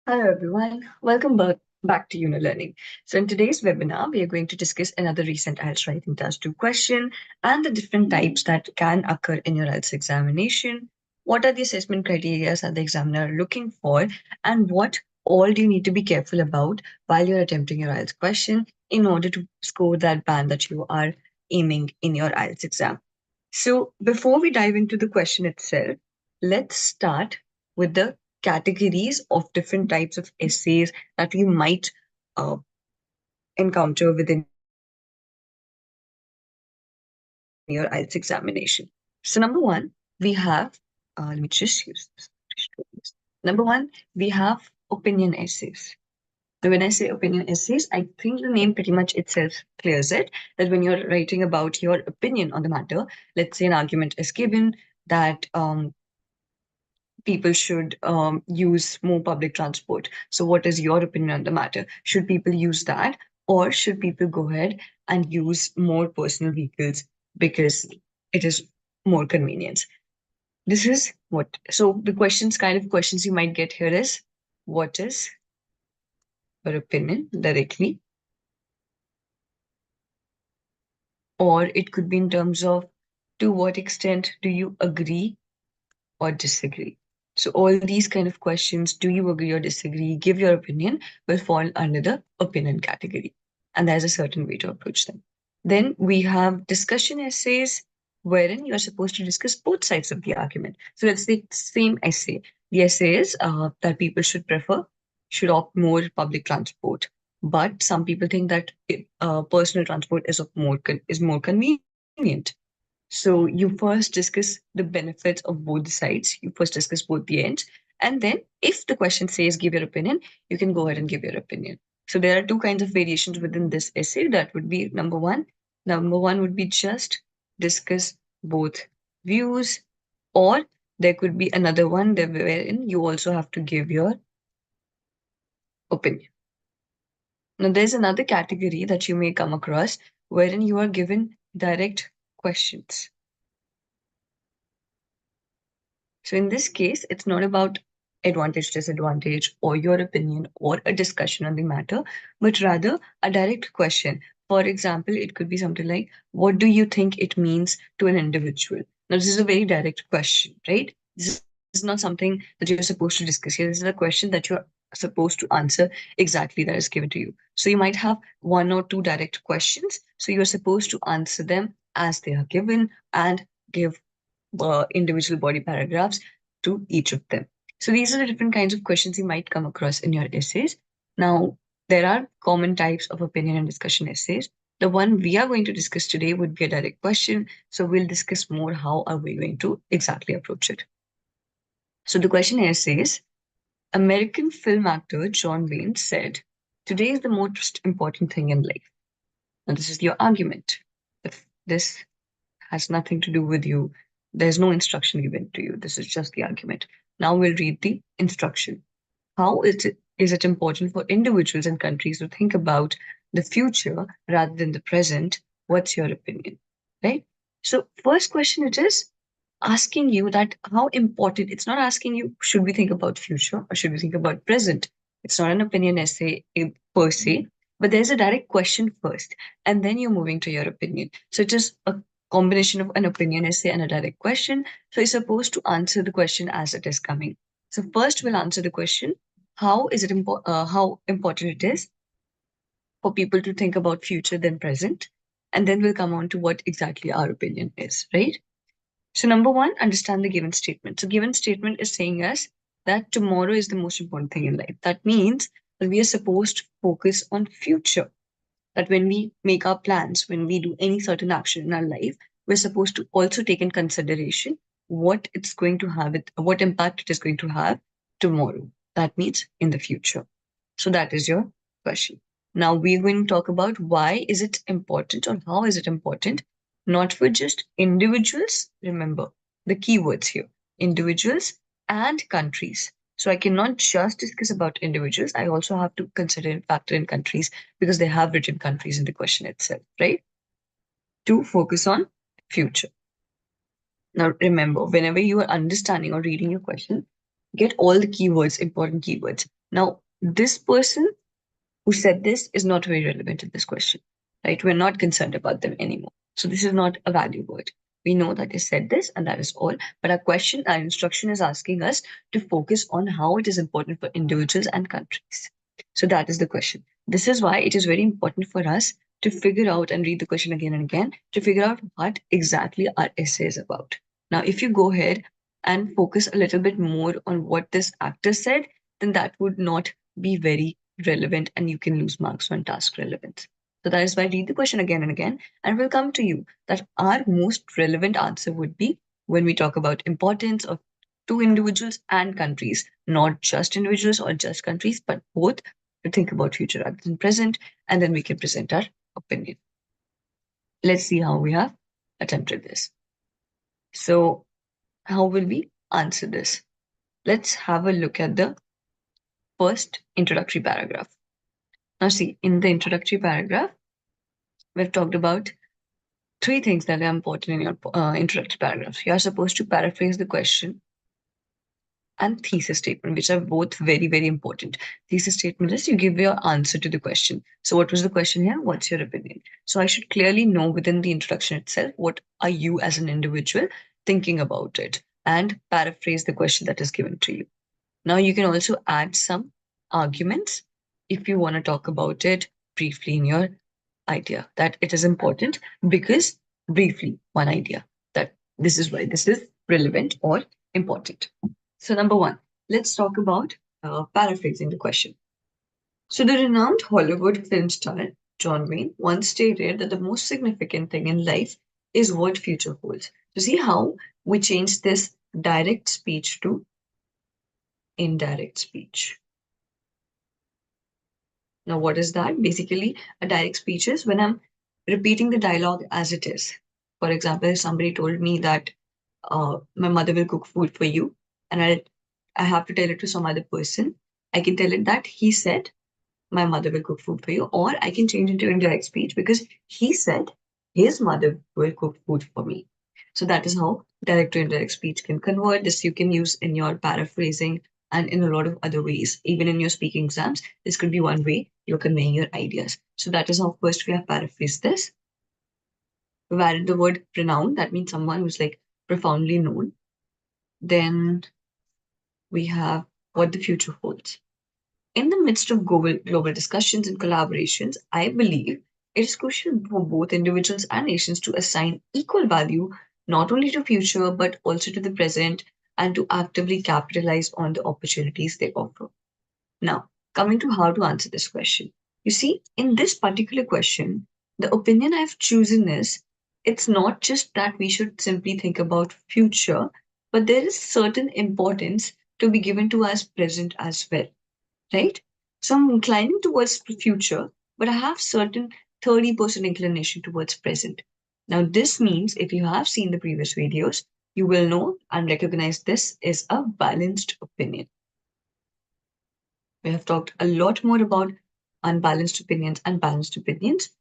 Hello, everyone. Welcome back to Yuno Learning. So, in today's webinar, we are going to discuss another recent IELTS Writing Task 2 question and the different types that can occur in your IELTS examination. What are the assessment criteria that the examiner are looking for, and what all do you need to be careful about while you're attempting your IELTS question in order to score that band that you are aiming in your IELTS exam? So, before we dive into the question itself, let's start with the categories of different types of essays that we might uh, encounter within your IELTS examination. So, number one, we have, let me just use this to show this. Number one, we have opinion essays. Now, when I say opinion essays, I think the name pretty much itself clears it that when you're writing about your opinion on the matter, let's say an argument is given that people should use more public transport. So, what is your opinion on the matter? Should people use that, or should people go ahead and use more personal vehicles because it is more convenient? This is what. So, the questions you might get here is what is your opinion directly, or it could be in terms of to what extent do you agree or disagree. So all these kind of questions, do you agree or disagree, give your opinion, will fall under the opinion category. And there's a certain way to approach them. Then we have discussion essays wherein you're supposed to discuss both sides of the argument. So let's say same essay. The essay is that people should opt more public transport. But some people think that personal transport is more convenient. So you first discuss the benefits of both the sides. You first discuss both the ends. And then if the question says give your opinion, you can go ahead and give your opinion. So there are two kinds of variations within this essay. That would be number one. Number one would be just discuss both views, or there could be another one there wherein you also have to give your opinion. Now, there's another category that you may come across wherein you are given direct questions. So in this case, it's not about advantage, disadvantage, or your opinion, or a discussion on the matter, but rather a direct question. For example, it could be something like, what do you think it means to an individual? Now, this is a very direct question, right? This is not something that you're supposed to discuss here. This is a question that you're supposed to answer exactly that is given to you. So you might have one or two direct questions. So you're supposed to answer them as they are given and give individual body paragraphs to each of them. So these are the different kinds of questions you might come across in your essays. Now, there are common types of opinion and discussion essays. The one we are going to discuss today would be a direct question. So we'll discuss more how are we going to exactly approach it. So the question here says, American film actor John Wayne said, today is the most important thing in life. Now, this is your argument. If this has nothing to do with you. There's no instruction given to you. This is just the argument. Now we'll read the instruction. How is it important for individuals and countries to think about the future rather than the present? What's your opinion? Right? So, first question it is asking you that how important, it's not asking you, should we think about future or should we think about present? It's not an opinion essay per se, but there's a direct question first, and then you're moving to your opinion. So it is a combination of an opinion essay and a direct question. So you're supposed to answer the question as it is coming. So first we'll answer the question, how important it is for people to think about future than present, and then we'll come on to what exactly our opinion is, right? So, number one, understand the given statement. So, given statement is saying us that tomorrow is the most important thing in life. That means that we are supposed to focus on future. That when we make our plans, when we do any certain action in our life, we're supposed to also take in consideration what it's going to have, what impact it is going to have tomorrow. That means in the future. So that is your question. Now we're going to talk about why is it important or how is it important, not for just individuals. Remember the keywords here, individuals and countries. So I cannot just discuss about individuals. I also have to consider and factor in countries because they have written countries in the question itself, right? To focus on future. Now remember, whenever you are understanding or reading your question, get all the keywords, important keywords. Now, this person who said this is not very relevant in this question, right? We're not concerned about them anymore. So this is not a value word. We know that they said this and that is all. But our question, our instruction is asking us to focus on how it is important for individuals and countries. So that is the question. This is why it is very important for us to figure out and read the question again and again to figure out what exactly our essay is about. Now, if you go ahead and focus a little bit more on what this actor said, then that would not be very relevant and you can lose marks on task relevance. So that is why I read the question again and again, and will come to you that our most relevant answer would be when we talk about importance of to individuals and countries, not just individuals or just countries, but both to think about future rather than present, and then we can present our opinion. Let's see how we have attempted this. So, how will we answer this? Let's have a look at the first introductory paragraph. Now, see, in the introductory paragraph, we've talked about three things that are important in your introductory paragraphs. You are supposed to paraphrase the question and thesis statement, which are both very, very important. Thesis statement is you give your answer to the question. So, what was the question here? What's your opinion? So, I should clearly know within the introduction itself what are you as an individual thinking about it and paraphrase the question that is given to you. Now, you can also add some arguments if you want to talk about it briefly in your idea that it is important because briefly one idea that this is why this is relevant or important. So, number one, let's talk about paraphrasing the question. So, the renowned Hollywood film star John Wayne once stated that the most significant thing in life is what future holds. So, see how we changed this direct speech to indirect speech. Now, what is that? Basically, a direct speech is when I'm repeating the dialogue as it is. For example, if somebody told me that my mother will cook food for you, and I have to tell it to some other person, I can tell it that he said, my mother will cook food for you, or I can change into indirect speech because he said his mother will cook food for me. So that is how direct to indirect speech can convert. This you can use in your paraphrasing and in a lot of other ways. Even in your speaking exams, this could be one way you're conveying your ideas. So that is how first we have paraphrased this. We've added the word renowned, that means someone who's like profoundly known. Then we have what the future holds. In the midst of global discussions and collaborations, I believe it is crucial for both individuals and nations to assign equal value not only to future but also to the present and to actively capitalize on the opportunities they offer. Now, coming to how to answer this question. You see, in this particular question, the opinion I've chosen is it's not just that we should simply think about future, but there is certain importance to be given to us present as well, right? So I'm inclining towards the future, but I have certain 30% inclination towards present. Now, this means if you have seen the previous videos, you will know and recognize this is a balanced opinion. We have talked a lot more about unbalanced opinions and balanced opinions.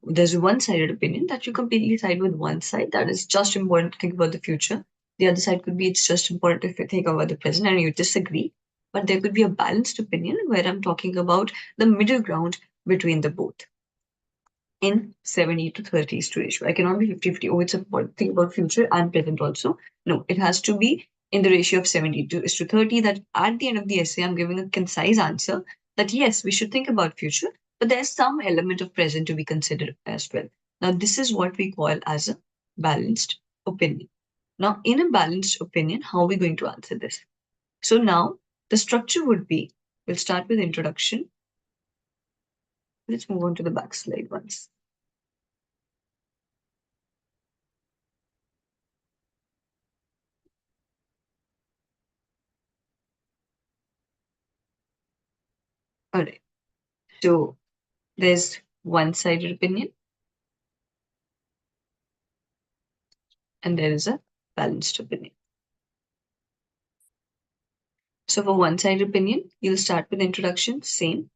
There's a one-sided opinion that you completely side with one side that is just important to think about the future. The other side could be it's just important if you think about the present and you disagree. But there could be a balanced opinion where I'm talking about the middle ground between the both in 70 to 30 to ratio. I cannot be 50-50. Oh, it's important. Think about future and present also. No, it has to be in the ratio of 70 to 30 that at the end of the essay, I'm giving a concise answer that yes, we should think about future, but there's some element of present to be considered as well. Now, this is what we call as a balanced opinion. Now, in a balanced opinion, how are we going to answer this? So now the structure would be, we'll start with introduction. Let's move on to the back slide once. All right. So there's one-sided opinion and there is a balanced opinion. So for one-sided opinion, you'll start with introduction, same.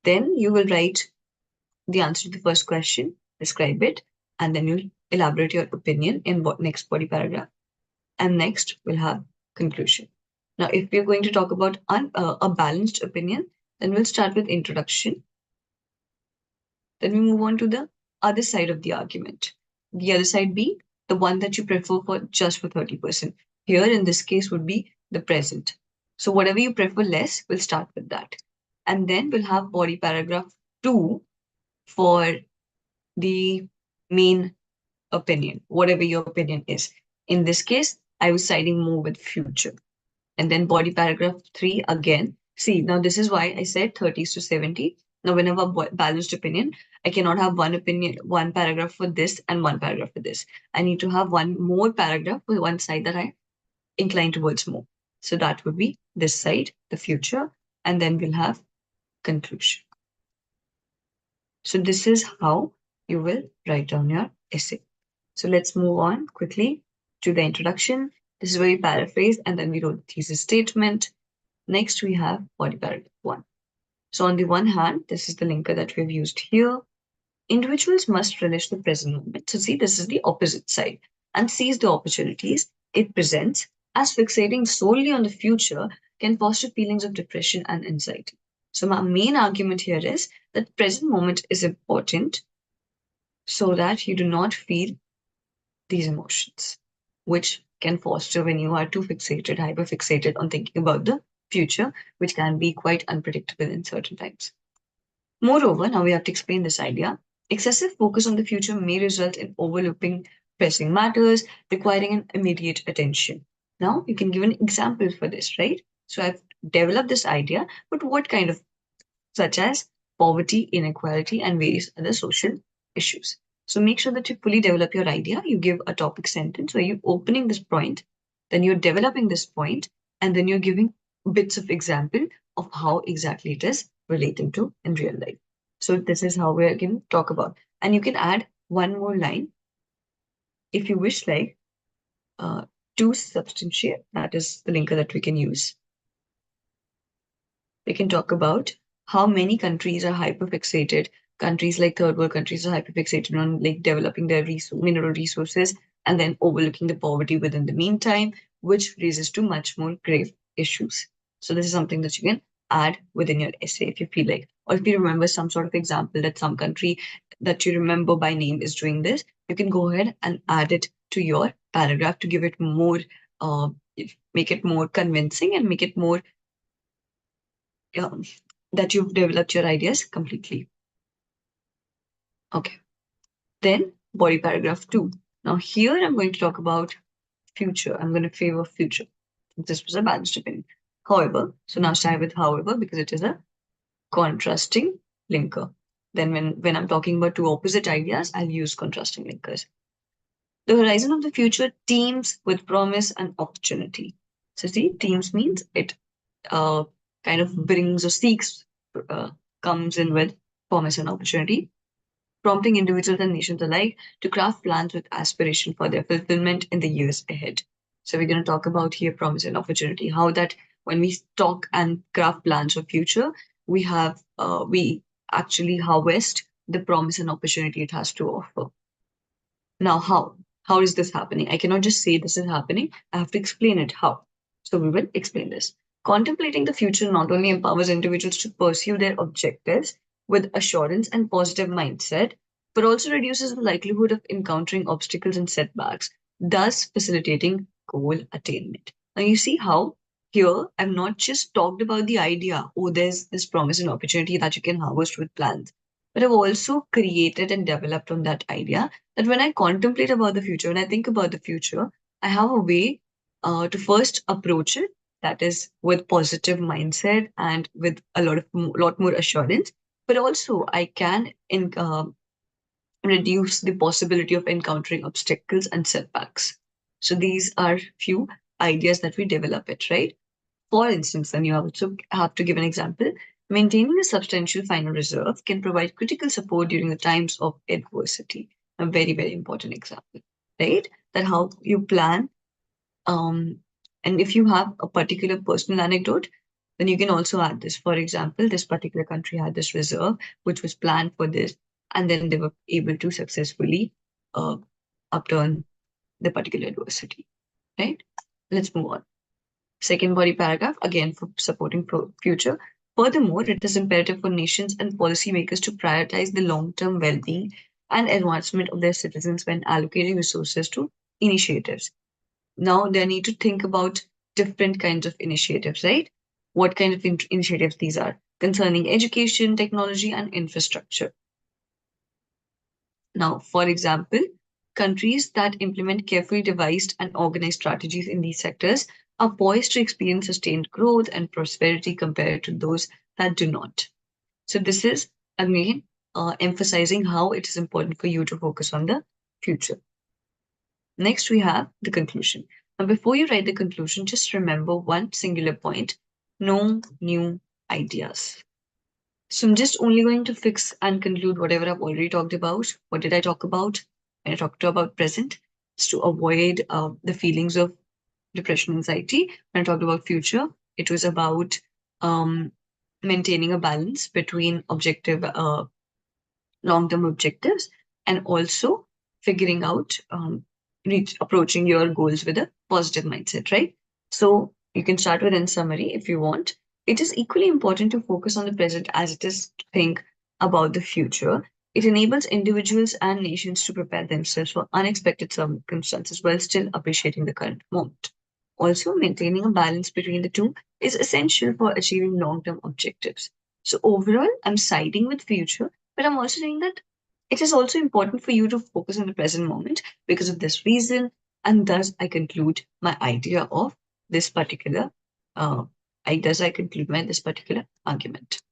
Then you will write the answer to the first question, describe it, and then you'll elaborate your opinion in what next body paragraph. And next, we'll have conclusion. Now, if we're going to talk about a balanced opinion, then we'll start with introduction. Then we move on to the other side of the argument. The other side being the one that you prefer for just for 30%. Here, in this case, would be the present. So, whatever you prefer less, we'll start with that. And then we'll have body paragraph 2 for the main opinion, whatever your opinion is. In this case, I was siding more with future. And then body paragraph 3 again. See, now this is why I said 30s to 70. Now, whenever balanced opinion, I cannot have one opinion, one paragraph for this and one paragraph for this. I need to have one more paragraph for one side that I incline towards more. So that would be this side, the future, and then we'll have conclusion. So this is how you will write down your essay. So let's move on quickly to the introduction. This is where we paraphrase and then we wrote the thesis statement. Next, we have body paragraph 1. So on the one hand, this is the linker that we've used here. Individuals must relish the present moment. So see, this is the opposite side and seize the opportunities it presents, as fixating solely on the future can foster feelings of depression and anxiety. So my main argument here is that present moment is important so that you do not feel these emotions, which can foster when you are too fixated, hyper fixated on thinking about the future, which can be quite unpredictable in certain times. Moreover, now we have to explain this idea. Excessive focus on the future may result in overlooking pressing matters requiring an immediate attention. Now, you can give an example for this, right? So I've developed this idea, but what kind of, such as poverty, inequality, and various other social issues. So make sure that you fully develop your idea. You give a topic sentence where you're opening this point, then you're developing this point, and then you're giving bits of example of how exactly it is relating to in real life. So this is how we're going to talk about. And you can add one more line if you wish, like uh, to substantiate. That is the linker that we can use. We can talk about how many countries are hyperfixated. Countries like third world countries are hyperfixated on like developing their mineral resources and then overlooking the poverty within the meantime, which raises to much more grave issues. So this is something that you can add within your essay if you feel like, or if you remember some sort of example that some country that you remember by name is doing this, you can go ahead and add it to your paragraph to give it more, uh, make it more convincing and make it more um, that you've developed your ideas completely. Okay. Then body paragraph 2. Now here I'm going to talk about future. I'm going to favor future. This was a balanced opinion. However, so now start with however because it is a contrasting linker. Then when I'm talking about two opposite ideas, I'll use contrasting linkers. The horizon of the future teems with promise and opportunity. So see, teams means it uh, kind of brings or seeks, uh, comes in with promise and opportunity, prompting individuals and nations alike to craft plans with aspiration for their fulfillment in the years ahead. So we're going to talk about here promise and opportunity, how that when we talk and craft plans for future, we actually harvest the promise and opportunity it has to offer. Now, how? How is this happening? I cannot just say this is happening. I have to explain it how. So we will explain this. Contemplating the future not only empowers individuals to pursue their objectives with assurance and positive mindset, but also reduces the likelihood of encountering obstacles and setbacks, thus facilitating goal attainment. Now you see how here I've not just talked about the idea, oh, there's this promise and opportunity that you can harvest with plans, but I've also created and developed on that idea that when I contemplate about the future, when I think about the future, I have a way to first approach it, that is with positive mindset and with a lot more assurance. But also, I can reduce the possibility of encountering obstacles and setbacks. So these are few ideas that we develop it, right? For instance, then you also have to give an example. Maintaining a substantial final reserve can provide critical support during the times of adversity. A very, very important example, right? That how you plan. Um, and if you have a particular personal anecdote, then you can also add this. For example, this particular country had this reserve, which was planned for this, and then they were able to successfully uh, upturn the particular adversity. right? Let's move on. Second body paragraph, again for supporting future. Furthermore, it is imperative for nations and policymakers to prioritize the long-term well-being and advancement of their citizens when allocating resources to initiatives. Now they need to think about different kinds of initiatives, right? What kind of initiatives these are concerning education, technology, and infrastructure. Now, for example, countries that implement carefully devised and organized strategies in these sectors are poised to experience sustained growth and prosperity compared to those that do not. So, this is again emphasizing how it is important for you to focus on the future. Next, we have the conclusion. Now, before you write the conclusion, just remember one singular point: no new ideas. So I'm just only going to fix and conclude whatever I've already talked about. What did I talk about when I talked about present? It's to avoid the feelings of depression, anxiety. When I talked about future, it was about um, maintaining a balance between long-term objectives and also figuring out approaching your goals with a positive mindset, right? So you can start with in summary if you want. It is equally important to focus on the present as it is to think about the future. It enables individuals and nations to prepare themselves for unexpected circumstances while still appreciating the current moment. Also, maintaining a balance between the two is essential for achieving long-term objectives. So overall, I'm siding with future, but I'm also saying that it is also important for you to focus on the present moment because of this reason. And thus, I conclude my idea of this particular, uh, I conclude my this particular argument.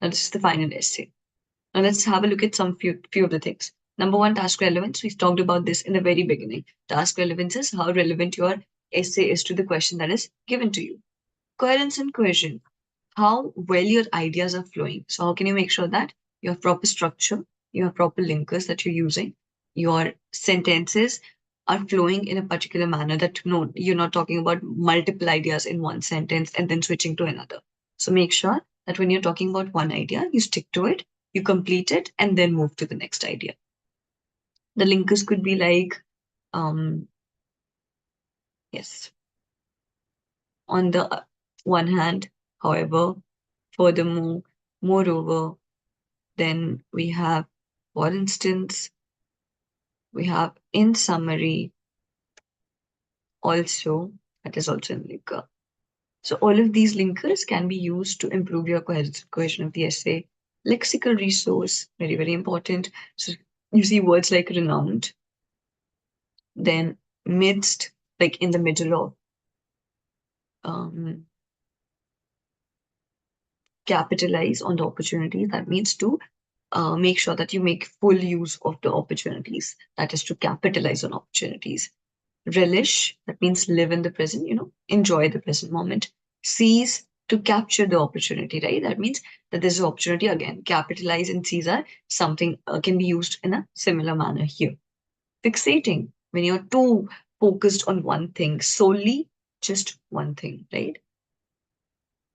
Now, this is the final essay. Now, let's have a look at few of the things. Number one, task relevance. We talked about this in the very beginning. Task relevance is how relevant your essay is to the question that is given to you. Coherence and cohesion, how well your ideas are flowing. So, how can you make sure that you have proper structure, you have proper linkers that you're using, your sentences are flowing in a particular manner that no, you're not talking about multiple ideas in one sentence and then switching to another. So, make sure that when you're talking about one idea, you stick to it, you complete it, and then move to the next idea. The linkers could be like, um, yes, on the one hand, however, furthermore, moreover, then we have, for instance, we have in summary also, that is also in linker. So all of these linkers can be used to improve your cohesion of the essay. Lexical resource, very, very important. So you see words like renowned, then midst, like in the middle of, um, capitalize on the opportunity. That means to make sure that you make full use of the opportunities. That is to capitalize on opportunities. Relish, that means live in the present, enjoy the present moment. Seize, to capture the opportunity, right? That means that there's an opportunity again. Capitalize and seize are something can be used in a similar manner here. Fixating, when you're too focused on one thing, solely just one thing, right?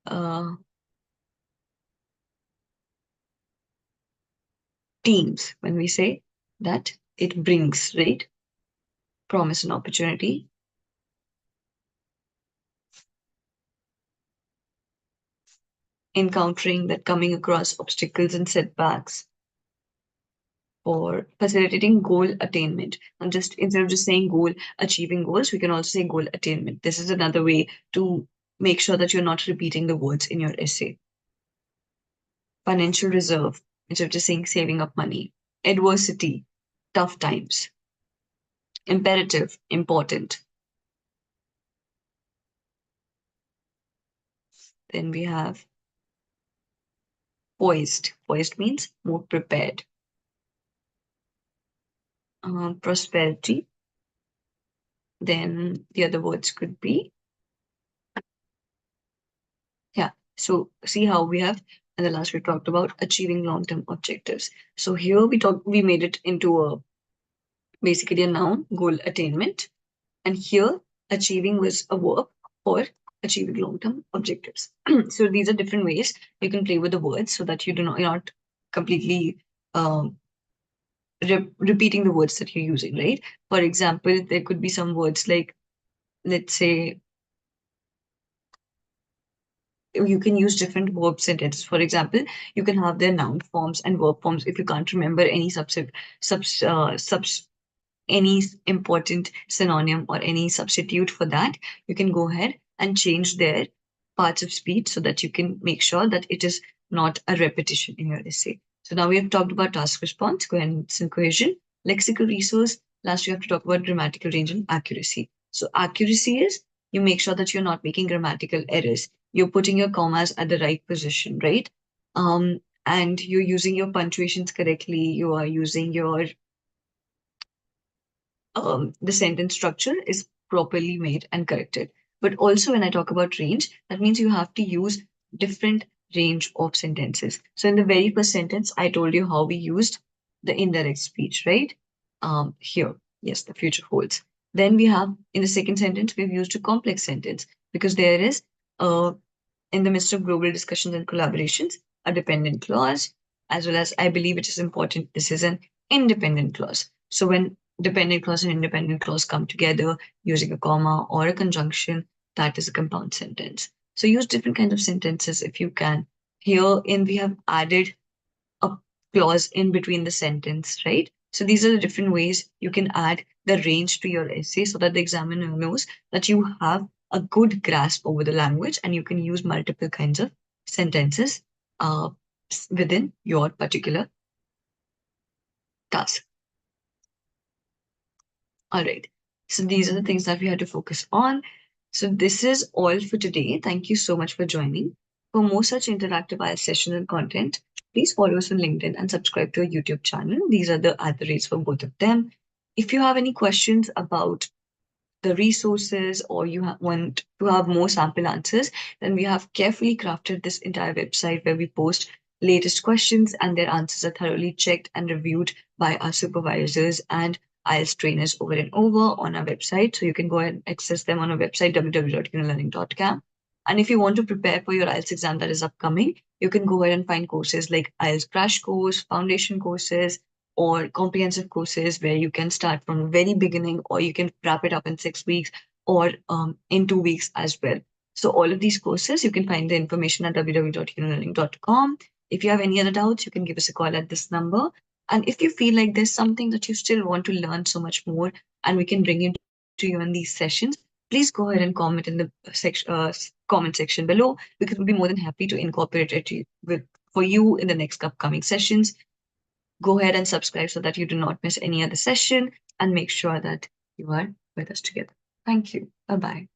Uh, Teams, when we say that it brings, right? Promise and opportunity. Encountering that, coming across obstacles and setbacks, or facilitating goal attainment. And just instead of just saying goal, achieving goals, we can also say goal attainment. This is another way to make sure that you're not repeating the words in your essay. Financial reserve, instead of just saying saving up money. Adversity, tough times. Imperative, important. Then we have poised. Poised means more prepared. Prosperity. Then the other words could be, yeah. So see how we have, in the last we talked about achieving long-term objectives. So here we made it into a basically a noun, goal attainment. And here achieving was a verb for achieving long-term objectives. So these are different ways you can play with the words so that you're not completely um, repeating the words that you're using, right? For example, there could be some words like let's say, you can use different verb sentences. For example, you can have their noun forms and verb forms. If you can't remember any any important synonym or any substitute for that, you can go ahead and change their parts of speech so that you can make sure that it is not a repetition in your essay. So now we have talked about task response, coherence and cohesion, lexical resource. Last, we have to talk about grammatical range and accuracy. So accuracy is you make sure that you're not making grammatical errors. You're putting your commas at the right position, right? And you're using your punctuations correctly. You are using your the sentence structure is properly made and corrected. But also, when I talk about range, that means you have to use different range of sentences. So, in the very first sentence, I told you how we used the indirect speech, right? Here, yes, the future holds. Then we have in the second sentence, we've used a complex sentence because there is uh, in the midst of global discussions and collaborations, a dependent clause, as well as I believe it is important, this is an independent clause. So when dependent clause and independent clause come together using a comma or a conjunction, that is a compound sentence. So use different kinds of sentences if you can. Here in we have added a clause in between the sentence, right? So these are the different ways you can add the range to your essay so that the examiner knows that you have a good grasp over the language and you can use multiple kinds of sentences uh, within your particular task. All right. So these are the things that we had to focus on. So this is all for today. Thank you so much for joining. For more such interactive IELTS sessions and content, please follow us on LinkedIn and subscribe to our YouTube channel. These are the rates for both of them. If you have any questions about the resources or you want to have more sample answers, then we have carefully crafted this entire website where we post latest questions and their answers are thoroughly checked and reviewed by our supervisors and IELTS trainers over and over on our website. So you can go ahead and access them on our website, www.yunolearning.com. And if you want to prepare for your IELTS exam that is upcoming, you can go ahead and find courses like IELTS Crash Course, Foundation courses, or comprehensive courses where you can start from the very beginning or you can wrap it up in 6 weeks or in 2 weeks as well. So all of these courses, you can find the information at www.yunolearning.com. If you have any other doubts, you can give us a call at this number. And if you feel like there's something that you still want to learn so much more and we can bring into you in these sessions, please go ahead and comment in the comment section below because we'll be more than happy to incorporate it for you in the next upcoming sessions. Go ahead and subscribe so that you do not miss any other session and make sure that you are with us together. Thank you. Bye bye.